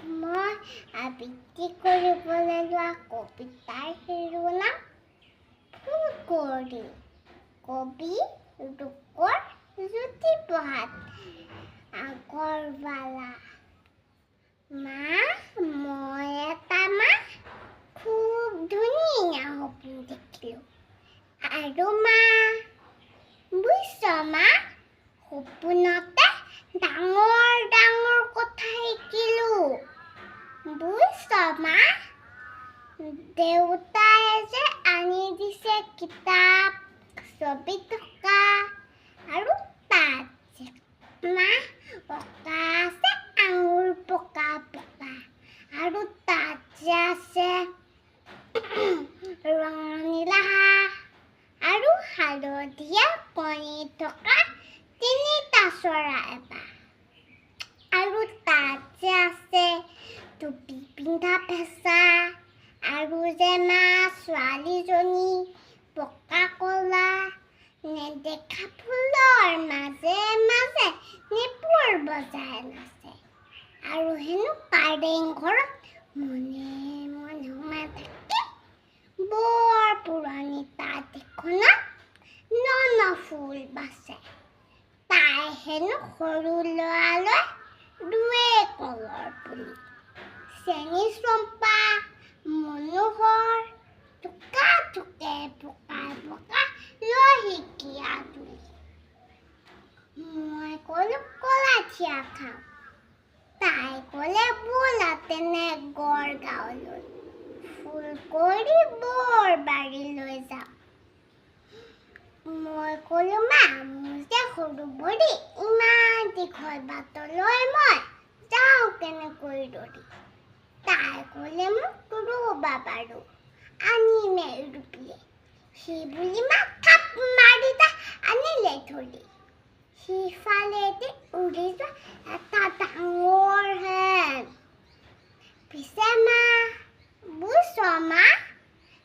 মই আবৃত্তি কৰিবলৈ লোৱা কবিতাৰ শিৰোনাম ফুলকুঁৱৰী। কবি ৰূপকোঁৱৰ জ্যোতিপ্ৰসাদ আগৰৱালা। মা, মই এটা খুব ধুনীয়া সপোন দেখিলোঁ। আৰু মা, বুজিছ মা, সপোনতে ডাঙৰ ডাঙৰ কথা শিকিলোঁ। বুজিছ মা, দেউতাই যে আনি দিছে কিতাপ, ছবি থকা আৰু তাত যে মা অঁকা আছে আঙুৰ পকা পকা, আৰু তাত যে আছে ৰঙা হাঁহ আৰু হালধীয়া কণী থকা 3টা চৰাই এটা, আৰু তাত যে আছে টুপি পিন্ধা ফেঁচা, আৰু যে মা ছোৱালীজনী পকা কলা নেদেখা ফুলৰ মাজে মাজে নিপুৰ বজাই নাচে, আৰু হেনো কাৰেং ঘৰত মনে মনে সোমাই থাকে। বৰ পুৰণি তাঁত এখনত ফুল বাচে। তাই হেনো সৰু ল'ৰালৈ ৰুৱে কলৰ পুলি, চেনী চম্পা মনোহৰ থোকা থোকে পকাই পকাই লৈ শিকিয়া তুলি। মই ক'লো কলাথিয়া খাওঁ, তাই ক'লে ব'লা তেনে গড়গাঁৱলৈ, ফুলকুঁৱৰী বৰ বাৰীলৈ যাওঁ। মই ক'লো মা, মোৰ যে সৰু ভৰি, ইমান দীঘল বাটলৈ মই যাওঁ কেনেকৈ দৌৰি। তাই ক'লে মোক ৰ'বা বাৰু আনিমে ৰুপিয়ে, সেই বুলি মা থাপ মাৰি তাই আনিলে ধৰি। সিফালেদি উৰি যোৱা এটা ডাঙৰ হেন। পিছে মা, বুজিছ মা,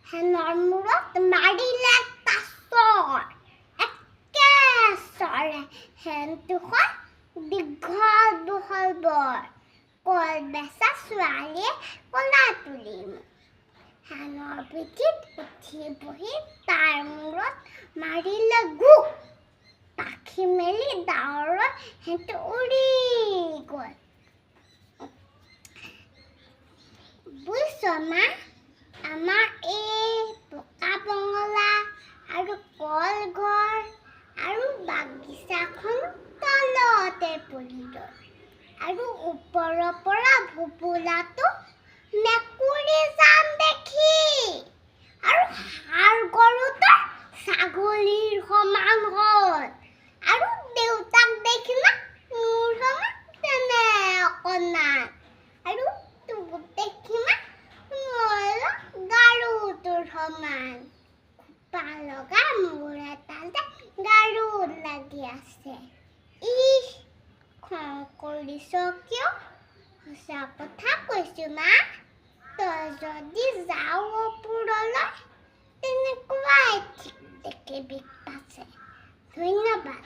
হেনৰ মূৰত মাৰিলে এটা চৰ। একেচৰে হেনটো হয় দীঘল বহল বৰ। কল বেচা ছোৱালীয়ে কলা তুলি মোক, হেনৰ পিঠিত উঠি বহি তাৰ মূৰত মাৰিলে গোপ। পাখি মেলি ডাৱৰত হেনটো উৰি গ'ল। বুজিছ মা, আমাৰ এই পকা বঙলা আৰু কলঘৰ আৰু বাগিচাখন তলতে পৰি ৰ'ল, আৰু ওপৰৰ পৰা ভুপুলাটো মেকুৰী যাম দেখি, আৰু ষাঁড় গৰুটো ছাগলীৰ সমান হ'ল, আৰু দেউতাক দেখি মোৰ সমান তেনে অকণমান, আৰু তোক দেখি মই গাৰুটোৰ সমান। খোপা লগা মোৰ এটা যে গাৰুত লাগি আছে। ইস, খং কৰিছ কিয়? সঁচা কথা কৈছো মা, তই যদি যাৱ ওপৰলৈ তেনেকুৱাই ঠিক দেখিবি পাছে। ধন্যবাদ।